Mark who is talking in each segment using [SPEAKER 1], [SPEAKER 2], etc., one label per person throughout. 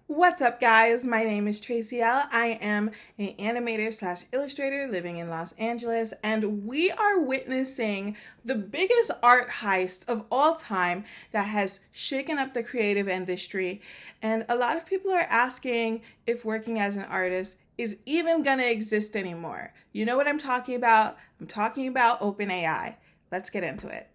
[SPEAKER 1] What's up, guys? My name is Tracy L. I am an animator slash illustrator living in Los Angeles, and we are witnessing the biggest art heist of all time that has shaken up the creative industry. And a lot of people are asking if working as an artist is even gonna exist anymore. You know what I'm talking about? I'm talking about OpenAI. Let's get into it.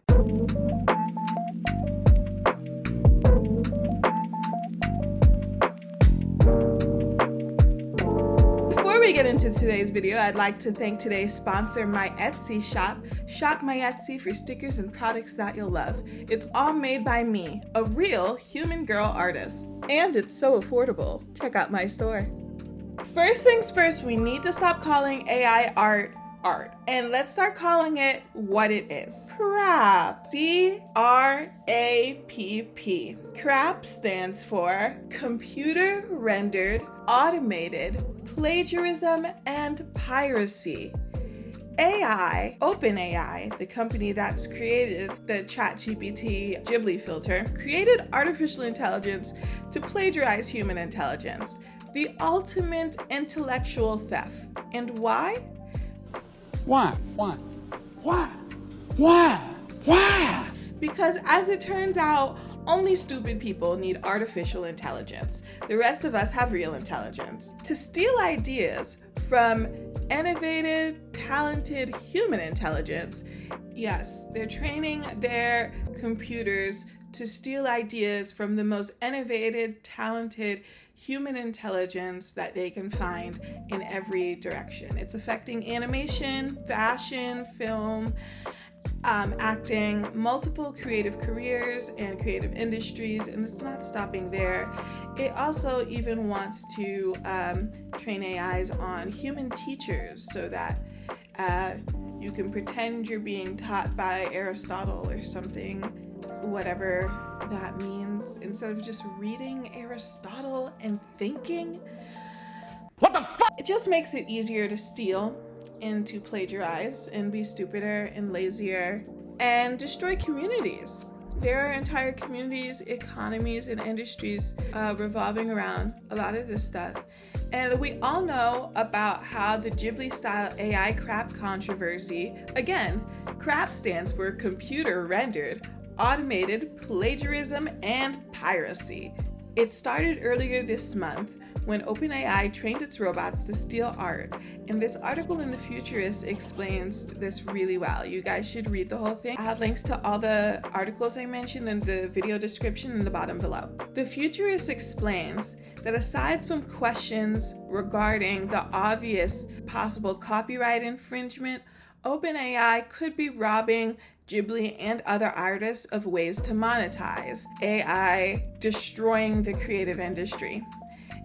[SPEAKER 1] Before we get into today's video, I'd like to thank today's sponsor, my Etsy shop. Shop my Etsy for stickers and products that you'll love. It's all made by me, a real human girl artist. And it's so affordable. Check out my store. First things first, we need to stop calling AI art, and let's start calling it what it is. C.R.A.P.P. C.R.A.P.P. stands for Computer Rendered Automated Plagiarism and Piracy. OpenAI, the company that's created the ChatGPT Ghibli filter, created artificial intelligence to plagiarize human intelligence, the ultimate intellectual theft. And why?
[SPEAKER 2] Why?
[SPEAKER 1] Because as it turns out, only stupid people need artificial intelligence. The rest of us have real intelligence. To steal ideas from innovative, talented human intelligence, yes, they're training their computers to steal ideas from the most innovative, talented human intelligence that they can find in every direction. It's affecting animation, fashion, film, acting, multiple creative careers and creative industries, and it's not stopping there. It also even wants to train AIs on human teachers so that you can pretend you're being taught by Aristotle or something, whatever that means, instead of just reading Aristotle and thinking.
[SPEAKER 2] What the fuck?
[SPEAKER 1] It just makes it easier to steal and to plagiarize and be stupider and lazier and destroy communities. There are entire communities, economies, and industries revolving around a lot of this stuff. And we all know about how the Ghibli-style AI C.R.A.P.P. controversy, again, C.R.A.P.P. stands for Computer Rendered Automated Plagiarism and Piracy. It started earlier this month when OpenAI trained its robots to steal art. And this article in The Futurist explains this really well. You guys should read the whole thing. I have links to all the articles I mentioned in the video description in the bottom below. The Futurist explains that aside from questions regarding the obvious possible copyright infringement, OpenAI could be robbing Ghibli and other artists of ways to monetize AI, destroying the creative industry.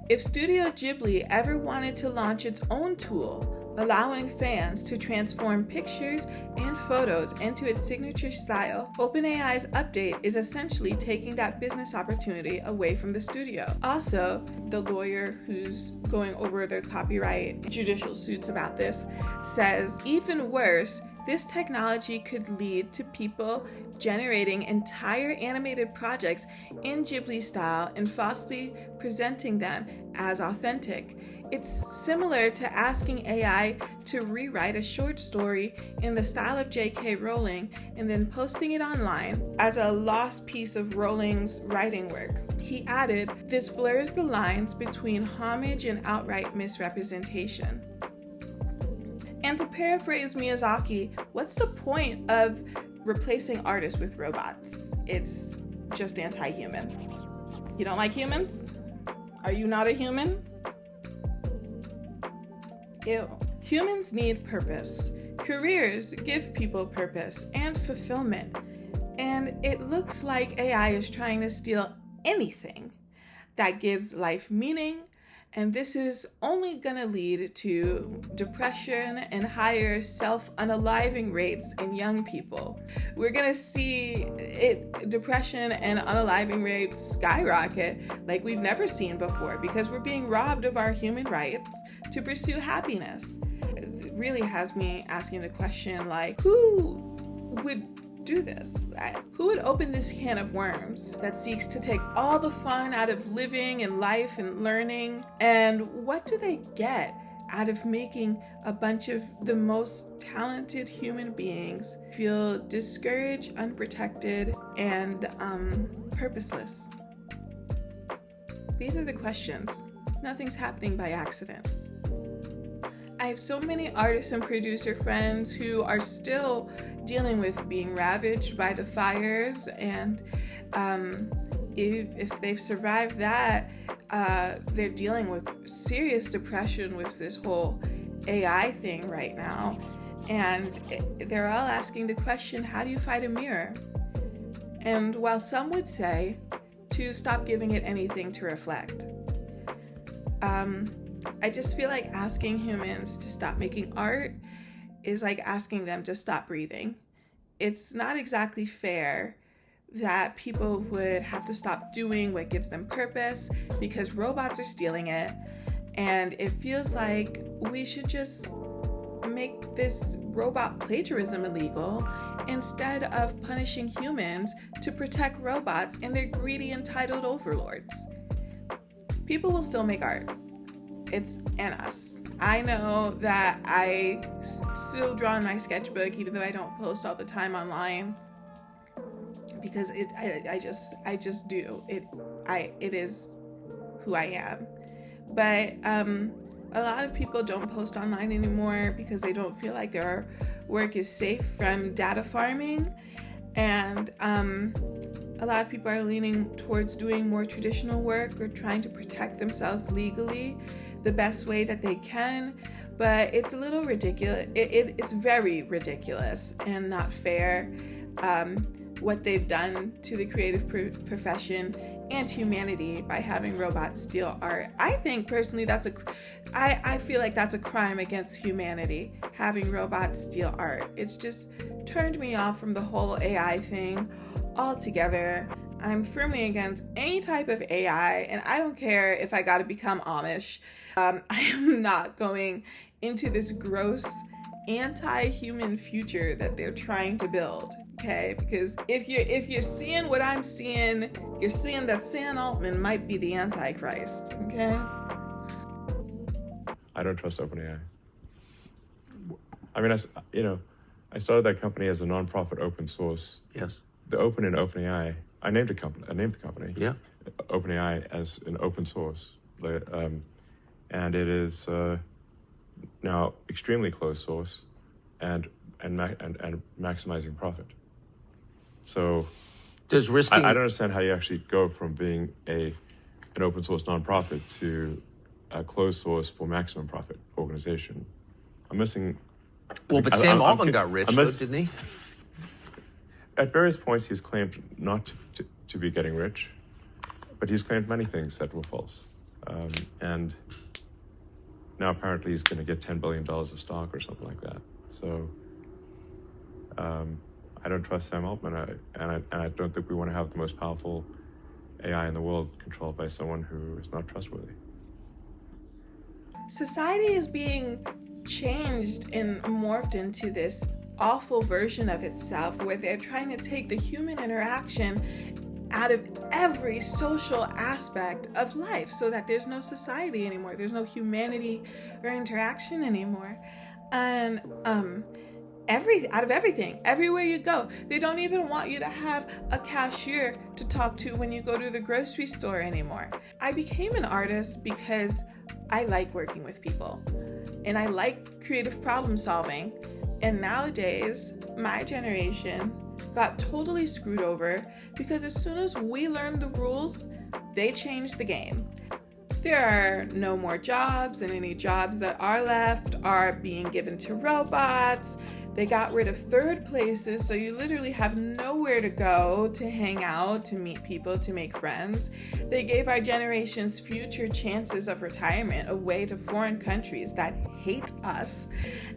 [SPEAKER 1] If Studio Ghibli ever wanted to launch its own tool, allowing fans to transform pictures and photos into its signature style, OpenAI's update is essentially taking that business opportunity away from the studio. Also, the lawyer who's going over the copyright judicial suits about this says, even worse, this technology could lead to people generating entire animated projects in Ghibli style and falsely presenting them as authentic. It's similar to asking AI to rewrite a short story in the style of J.K. Rowling and then posting it online as a lost piece of Rowling's writing work. He added, "This blurs the lines between homage and outright misrepresentation." And to paraphrase Miyazaki, what's the point of replacing artists with robots? It's just anti-human. You don't like humans? Are you not a human? Ew. Humans need purpose. Careers give people purpose and fulfillment. And it looks like AI is trying to steal anything that gives life meaning. And this is only going to lead to depression and higher self-unaliving rates in young people. We're going to see depression and unaliving rates skyrocket like we've never seen before because we're being robbed of our human rights to pursue happiness. It really has me asking the question, like, who would do this? Who would open this can of worms that seeks to take all the fun out of living and life and learning? And what do they get out of making a bunch of the most talented human beings feel discouraged, unprotected, and purposeless? These are the questions. Nothing's happening by accident. I have so many artists and producer friends who are still dealing with being ravaged by the fires, and if they've survived that, they're dealing with serious depression with this whole AI thing right now, and they're all asking the question, how do you fight a mirror? And while some would say to stop giving it anything to reflect, I just feel like asking humans to stop making art is like asking them to stop breathing. It's not exactly fair that people would have to stop doing what gives them purpose because robots are stealing it. And it feels like we should just make this robot plagiarism illegal instead of punishing humans to protect robots and their greedy, entitled overlords. People will still make art. It's in us. I know that I still draw in my sketchbook, even though I don't post all the time online, because I just do. It is who I am. But a lot of people don't post online anymore because they don't feel like their work is safe from data farming, and a lot of people are leaning towards doing more traditional work or trying to protect themselves legally the best way that they can, but it's a little ridiculous. It's very ridiculous and not fair what they've done to the creative profession and humanity by having robots steal art. I think personally I feel like that's a crime against humanity, having robots steal art. It's just turned me off from the whole AI thing altogether. I'm firmly against any type of AI, and I don't care if I gotta become Amish. I am not going into this gross anti-human future that they're trying to build, okay? Because if you're seeing what I'm seeing, you're seeing that Sam Altman might be the Antichrist, okay?
[SPEAKER 3] I don't trust OpenAI. I mean, I started that company as a non-profit open source.
[SPEAKER 4] Yes.
[SPEAKER 3] The open in OpenAI, I named the company.
[SPEAKER 4] Yeah.
[SPEAKER 3] OpenAI as an open source, and it is now extremely closed source, and maximizing profit. So,
[SPEAKER 4] does risking?
[SPEAKER 3] I don't understand how you actually go from being an open source nonprofit to a closed source for maximum profit organization. I'm missing.
[SPEAKER 4] Well, but Sam Altman got rich, though, didn't he?
[SPEAKER 3] At various points, he's claimed not to be getting rich, but he's claimed many things that were false. And now apparently he's going to get $10 billion of stock or something like that. So I don't trust Sam Altman, and I don't think we want to have the most powerful AI in the world controlled by someone who is not trustworthy.
[SPEAKER 1] Society is being changed and morphed into this awful version of itself where they're trying to take the human interaction out of every social aspect of life so that there's no society anymore, there's no humanity or interaction anymore. And out of everything, everywhere you go, they don't even want you to have a cashier to talk to when you go to the grocery store anymore. I became an artist because I like working with people and I like creative problem solving. And nowadays, my generation got totally screwed over because as soon as we learned the rules, they changed the game. There are no more jobs, and any jobs that are left are being given to robots. They got rid of third places, so you literally have nowhere to go to hang out, to meet people, to make friends. They gave our generation's future chances of retirement away to foreign countries that hate us.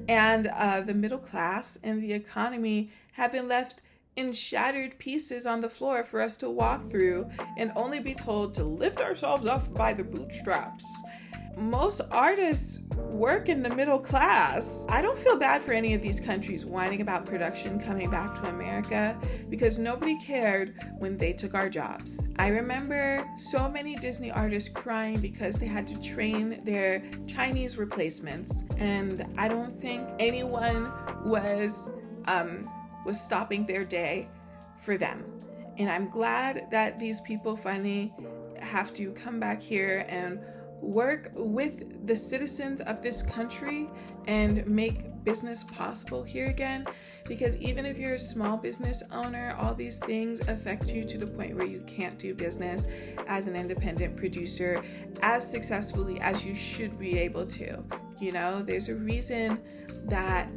[SPEAKER 1] And the middle class and the economy have been left in shattered pieces on the floor for us to walk through and only be told to lift ourselves up by the bootstraps. Most artists work in the middle class. I don't feel bad for any of these countries whining about production coming back to America because nobody cared when they took our jobs. I remember so many Disney artists crying because they had to train their Chinese replacements, and I don't think anyone was stopping their day for them. And I'm glad that these people finally have to come back here and work with the citizens of this country and make business possible here again, because even if you're a small business owner, all these things affect you to the point where you can't do business as an independent producer as successfully as you should be able to. You know, there's a reason that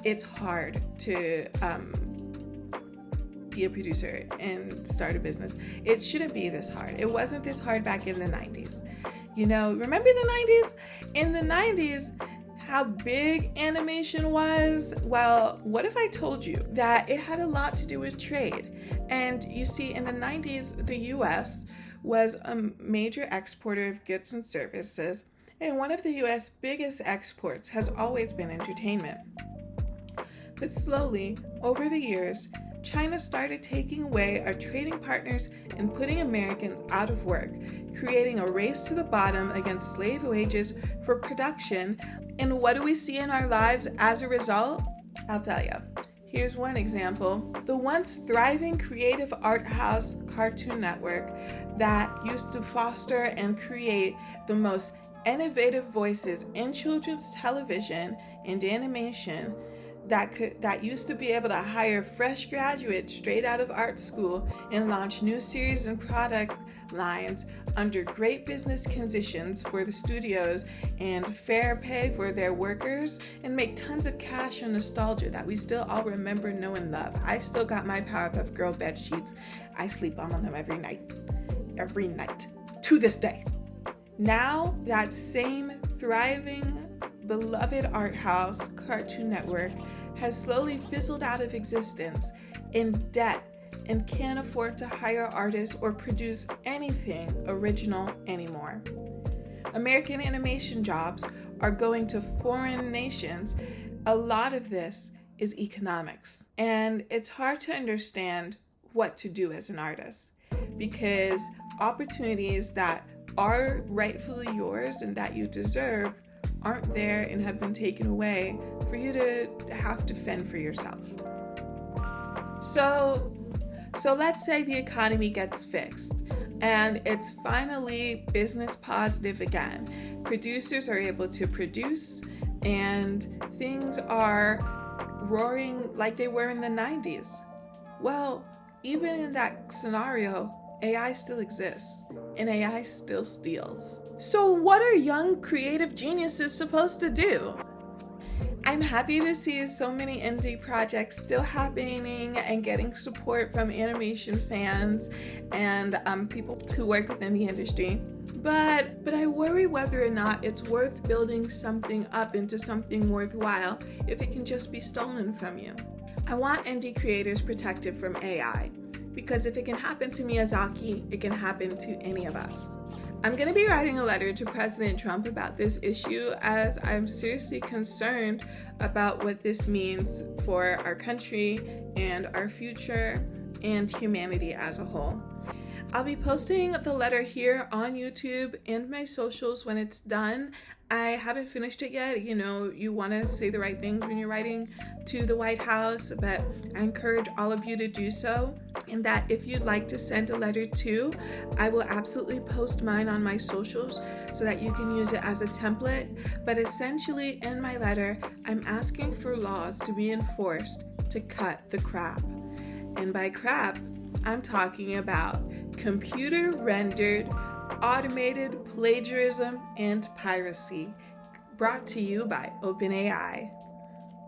[SPEAKER 1] it's hard to be a producer and start a business. It shouldn't be this hard. It wasn't this hard back in the 90s. You know, remember the 90s? In the 90s, how big animation was? Well, what if I told you that it had a lot to do with trade? And you see, in the 90s, the US was a major exporter of goods and services, and one of the US biggest exports has always been entertainment. But slowly, over the years, China started taking away our trading partners and putting Americans out of work, creating a race to the bottom against slave wages for production. And what do we see in our lives as a result? I'll tell you. Here's one example. The once thriving creative art house Cartoon Network that used to foster and create the most innovative voices in children's television and animation that used to be able to hire fresh graduates straight out of art school and launch new series and product lines under great business conditions for the studios and fair pay for their workers, and make tons of cash and nostalgia that we still all remember, know, and love. I still got my Powerpuff Girl bed sheets. I sleep on them every night, to this day. Now, that same thriving, beloved art house, Cartoon Network, has slowly fizzled out of existence in debt and can't afford to hire artists or produce anything original anymore. American animation jobs are going to foreign nations. A lot of this is economics, and it's hard to understand what to do as an artist, because opportunities that are rightfully yours and that you deserve aren't there and have been taken away for you to have to fend for yourself. So let's say the economy gets fixed and it's finally business positive again. Producers are able to produce and things are roaring like they were in the 90s. Well, even in that scenario, AI still exists, and AI still steals. So what are young creative geniuses supposed to do? I'm happy to see so many indie projects still happening and getting support from animation fans and people who work within the industry. But I worry whether or not it's worth building something up into something worthwhile if it can just be stolen from you. I want indie creators protected from AI, because if it can happen to Miyazaki, it can happen to any of us. I'm going to be writing a letter to President Trump about this issue, as I'm seriously concerned about what this means for our country and our future and humanity as a whole. I'll be posting the letter here on YouTube and my socials when it's done. I haven't finished it yet. You know, you want to say the right things when you're writing to the White House, but I encourage all of you to do so. And that if you'd like to send a letter too, I will absolutely post mine on my socials so that you can use it as a template. But essentially, in my letter, I'm asking for laws to be enforced to cut the crap. And by crap, I'm talking about computer-rendered, automated plagiarism and piracy, brought to you by OpenAI.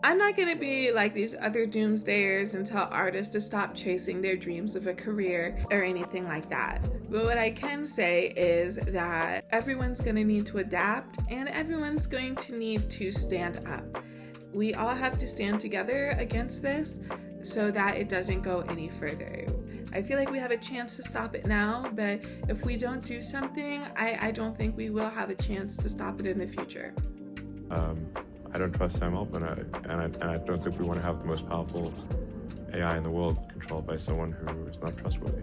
[SPEAKER 1] I'm not going to be like these other doomsdayers and tell artists to stop chasing their dreams of a career or anything like that. But what I can say is that everyone's going to need to adapt, and everyone's going to need to stand up. We all have to stand together against this so that it doesn't go any further. I feel like we have a chance to stop it now, but if we don't do something, I don't think we will have a chance to stop it in the future.
[SPEAKER 3] I don't trust Sam Altman, and I don't think we want to have the most powerful AI in the world controlled by someone who is not trustworthy.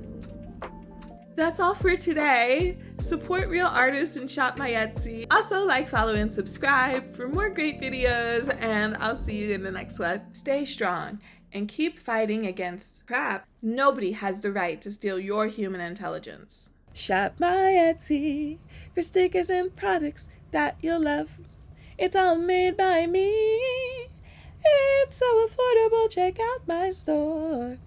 [SPEAKER 1] That's all for today. Support real artists and shop my Etsy. Also like, follow, and subscribe for more great videos, and I'll see you in the next one. Stay strong and keep fighting against C.R.A.P.P. Nobody has the right to steal your human intelligence. Shop my Etsy for stickers and products that you'll love. It's all made by me. It's so affordable. Check out my store.